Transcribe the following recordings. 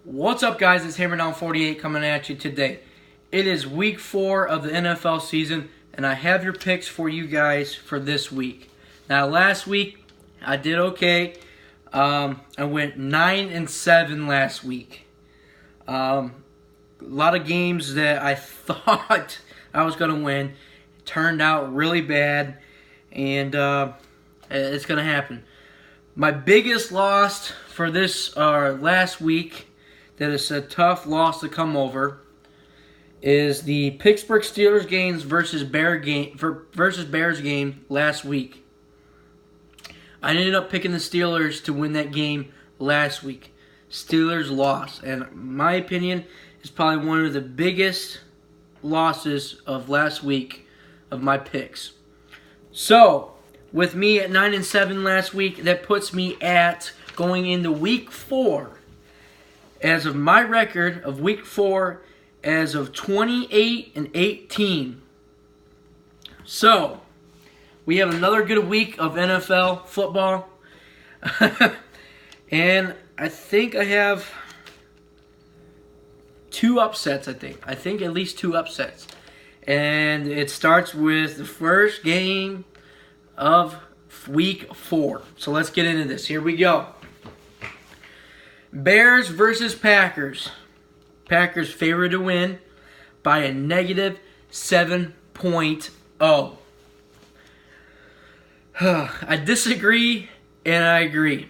What's up, guys? It's HammerDown48 coming at you today. It is week 4 of the NFL season, and I have your picks for you guys for this week. Now, last week, I did okay. I went 9-7 last week. A lot of games that I thought I was going to win turned out really bad, and it's going to happen. My biggest loss for this last week, that is a tough loss to come over, is the Pittsburgh Steelers games versus Bears game last week. I ended up picking the Steelers to win that game last week. Steelers lost, and in my opinion, is probably one of the biggest losses of last week of my picks. So, with me at 9-7 last week, that puts me at going into week 4. As of my record of week 4, as of 28-18. So, we have another good week of NFL football. And I think I have 2 upsets, I think at least 2 upsets. And it starts with the first game of week 4. So let's get into this. Here we go. Bears versus Packers. Packers favored to win by a negative 7.0. I disagree and I agree.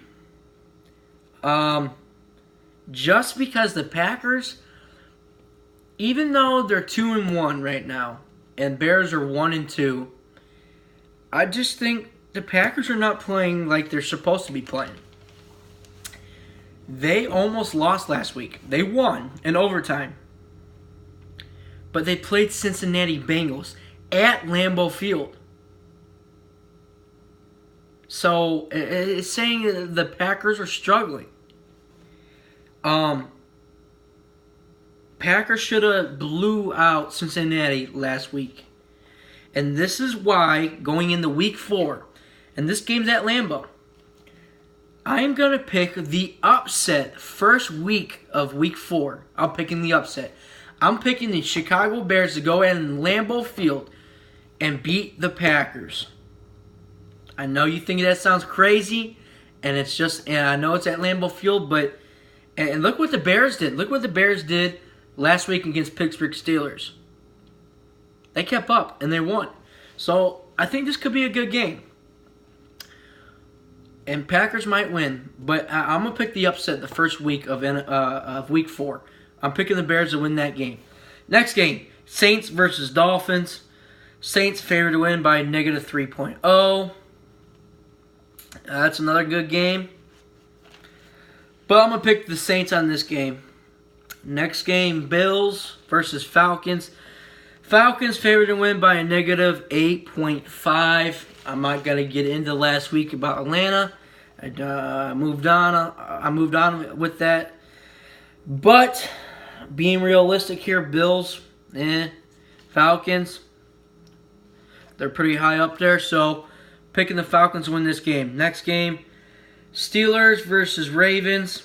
Just because the Packers, even though they're 2-1 right now and Bears are 1-2, I just think the Packers are not playing like they're supposed to be playing. They almost lost last week. They won in overtime. But they played Cincinnati Bengals at Lambeau Field. So, it's saying the Packers are struggling. Packers should have blew out Cincinnati last week. And this is why, going into week 4, and this game's at Lambeau, I'm going to pick the upset first week of week 4. I'm picking the upset. I'm picking the Chicago Bears to go in Lambeau Field and beat the Packers. I know you think that sounds crazy, and I know it's at Lambeau Field, but and look what the Bears did. Look what the Bears did last week against Pittsburgh Steelers. They kept up, and they won. So, I think this could be a good game. And Packers might win, but I'm going to pick the upset the first week of week 4. I'm picking the Bears to win that game. Next game, Saints versus Dolphins. Saints favored to win by negative 3.0. That's another good game. But I'm going to pick the Saints on this game. Next game, Bills versus Falcons. Falcons favored to win by a negative 8.5. I'm not going to get into last week about Atlanta. I moved on with that. But being realistic here, Bills, Falcons, they're pretty high up there. So picking the Falcons to win this game. Next game, Steelers versus Ravens.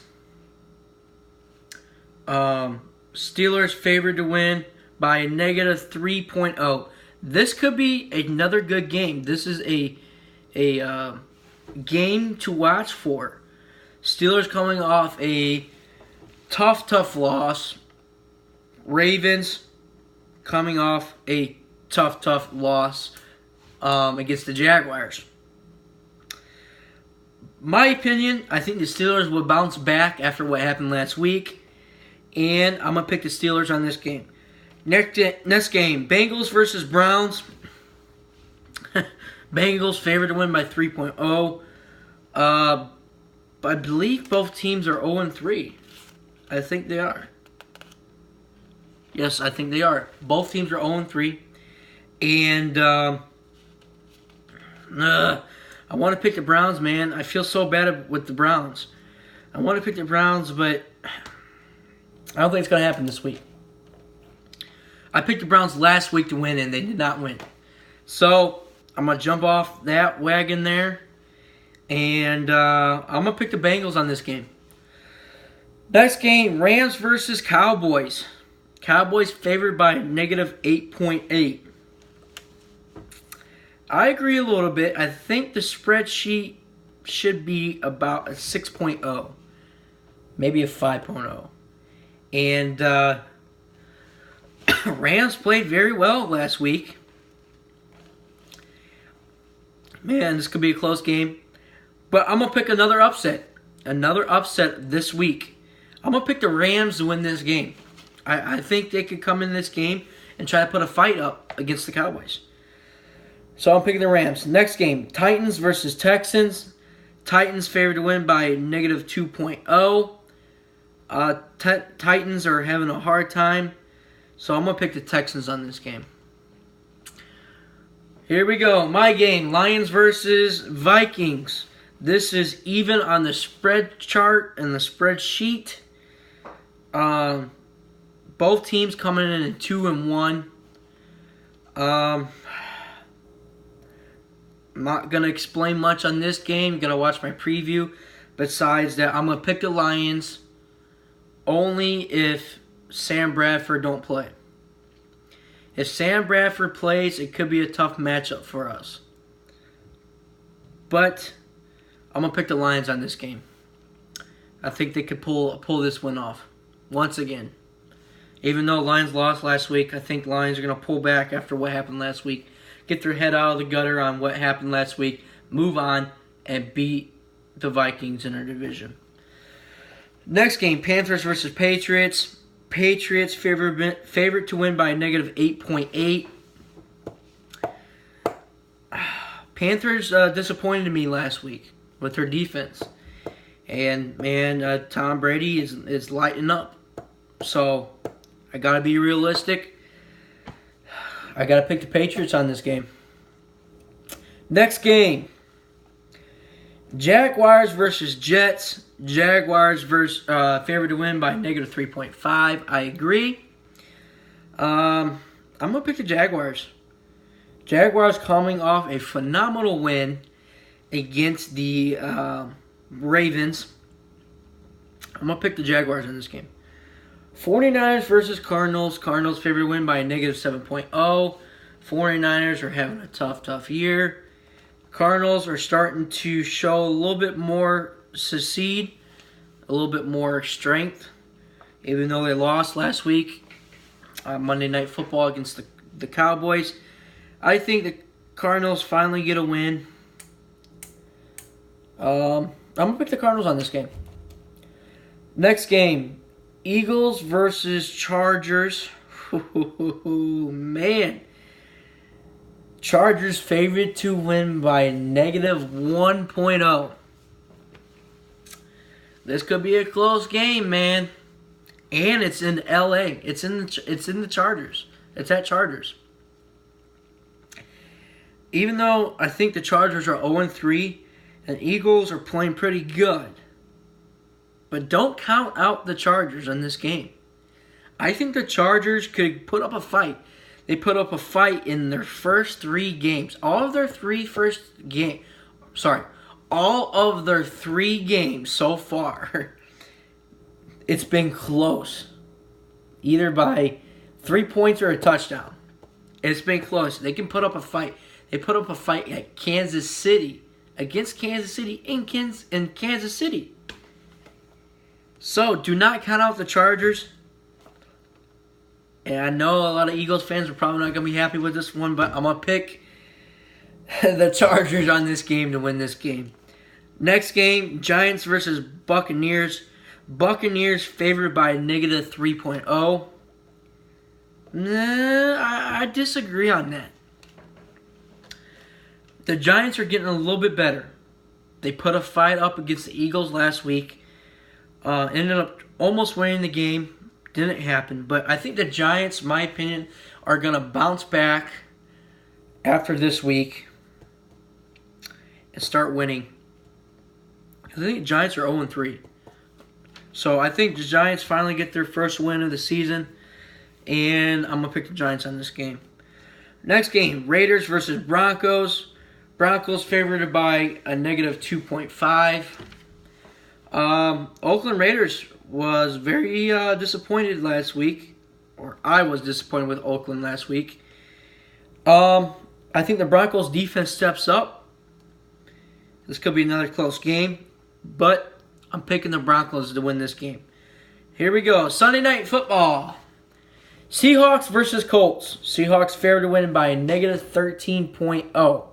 Steelers favored to win by a negative 3.0. This could be another good game. This is a game to watch for. Steelers coming off a tough loss. Ravens coming off a tough loss against the Jaguars. My opinion, I think the Steelers will bounce back after what happened last week. And I'm going to pick the Steelers on this game. Next game, Bengals versus Browns. Bengals favored to win by 3.0. I believe both teams are 0-3. I think they are. Yes, I think they are. Both teams are 0-3. And I want to pick the Browns, man. I feel so bad with the Browns. I want to pick the Browns, but I don't think it's going to happen this week. I picked the Browns last week to win, and they did not win. So, I'm going to jump off that wagon there. And I'm going to pick the Bengals on this game. Next game, Rams versus Cowboys. Cowboys favored by negative 8.8. I agree a little bit. I think the spreadsheet should be about a 6.0, maybe a 5.0. And Rams played very well last week. Man, this could be a close game. But I'm going to pick another upset. Another upset this week. I'm going to pick the Rams to win this game. I think they could come in this game and try to put a fight up against the Cowboys. So I'm picking the Rams. Next game, Titans versus Texans. Titans favored to win by negative 2.0. Titans are having a hard time. So I'm going to pick the Texans on this game. Here we go. My game, Lions versus Vikings. This is even on the spread chart and the spreadsheet. Both teams coming in at 2-1. I'm not going to explain much on this game. You're going to watch my preview. Besides that, I'm going to pick the Lions only if Sam Bradford don't play. If Sam Bradford plays, it could be a tough matchup for us. But I'm going to pick the Lions on this game. I think they could pull this one off once again. Even though Lions lost last week, I think Lions are going to pull back after what happened last week. Get their head out of the gutter on what happened last week. Move on and beat the Vikings in their division. Next game, Panthers versus Patriots. Patriots favorite to win by negative 8.8. Panthers disappointed me last week with their defense. And, man, Tom Brady is lighting up. So, I got to be realistic. I got to pick the Patriots on this game. Next game. Jaguars versus Jets. Jaguars favored to win by negative 3.5. I agree. I'm going to pick the Jaguars. Jaguars coming off a phenomenal win against the Ravens. I'm going to pick the Jaguars in this game. 49ers versus Cardinals. Cardinals favored to win by a negative 7.0. 49ers are having a tough year. Cardinals are starting to show a little bit more succeed, a little bit more strength, even though they lost last week Monday Night Football against the Cowboys. I think the Cardinals finally get a win. I'm going to pick the Cardinals on this game. Next game, Eagles versus Chargers. Man. Chargers favored to win by negative 1.0. This could be a close game, man. And it's in LA. It's in the Chargers. It's at Chargers. Even though I think the Chargers are 0-3 and Eagles are playing pretty good. But don't count out the Chargers in this game. I think the Chargers could put up a fight. They put up a fight in their first 3 games. All of their 3 games so far, it's been close. Either by 3 points or a touchdown. It's been close. They can put up a fight. They put up a fight at Kansas City. Against Kansas City in Kansas City. So, do not count out the Chargers. And I know a lot of Eagles fans are probably not going to be happy with this one, but I'm going to pick the Chargers on this game to win this game. Next game, Giants versus Buccaneers. Buccaneers favored by negative 3.0. I disagree on that. The Giants are getting a little bit better. They put a fight up against the Eagles last week. Ended up almost winning the game. Didn't happen. But I think the Giants, in my opinion, are going to bounce back after this week and start winning. I think the Giants are 0-3. So I think the Giants finally get their first win of the season. And I'm going to pick the Giants on this game. Next game, Raiders versus Broncos. Broncos favored by a negative 2.5. Oakland Raiders was very disappointed last week, or I was disappointed with Oakland last week. I think the Broncos defense steps up. This could be another close game, but I'm picking the Broncos to win this game. Here we go. Sunday Night Football. Seahawks versus Colts. Seahawks favored to win by a negative 13.0.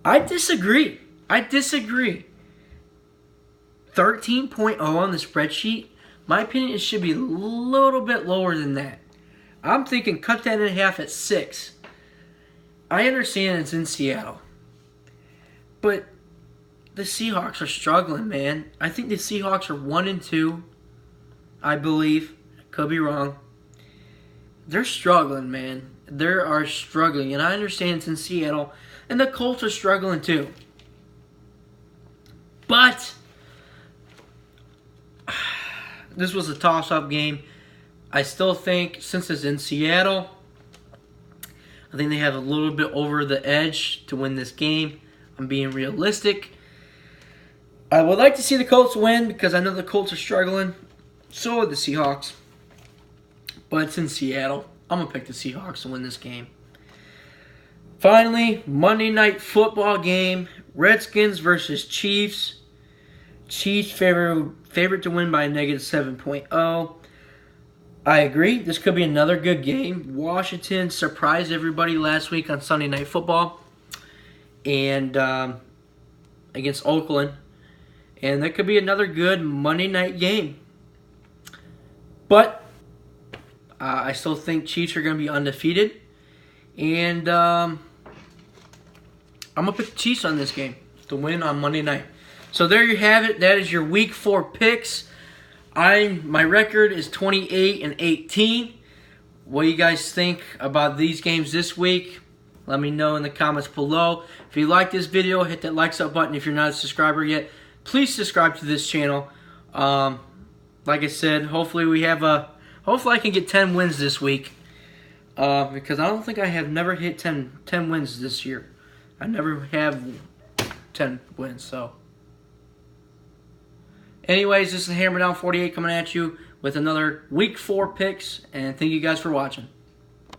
I disagree. 13.0 on the spreadsheet. My opinion, it should be a little bit lower than that. I'm thinking cut that in half at 6. I understand it's in Seattle, but the Seahawks are struggling, man. I think the Seahawks are 1-2. I believe. I could be wrong. They're struggling, man. They are struggling, and I understand it's in Seattle, and the Colts are struggling too. But this was a toss-up game. I still think, since it's in Seattle, I think they have a little bit over the edge to win this game. I'm being realistic. I would like to see the Colts win because I know the Colts are struggling. So are the Seahawks. But it's in Seattle. I'm going to pick the Seahawks to win this game. Finally, Monday Night Football game. Redskins versus Chiefs. Chiefs favorite to win by a negative 7.0. I agree. This could be another good game. Washington surprised everybody last week on Sunday Night Football and against Oakland. And that could be another good Monday night game. But I still think Chiefs are going to be undefeated. And I'm going to pick the Chiefs on this game to win on Monday night. So there you have it. That is your Week 4 picks. My record is 28-18. What do you guys think about these games this week? Let me know in the comments below. If you like this video, hit that like up button. If you're not a subscriber yet, please subscribe to this channel. Like I said, hopefully I can get 10 wins this week. Because I don't think I have never hit 10 wins this year. I never have 10 wins, so. Anyways, this is Hammer Down 48 coming at you with another Week 4 picks, and thank you guys for watching.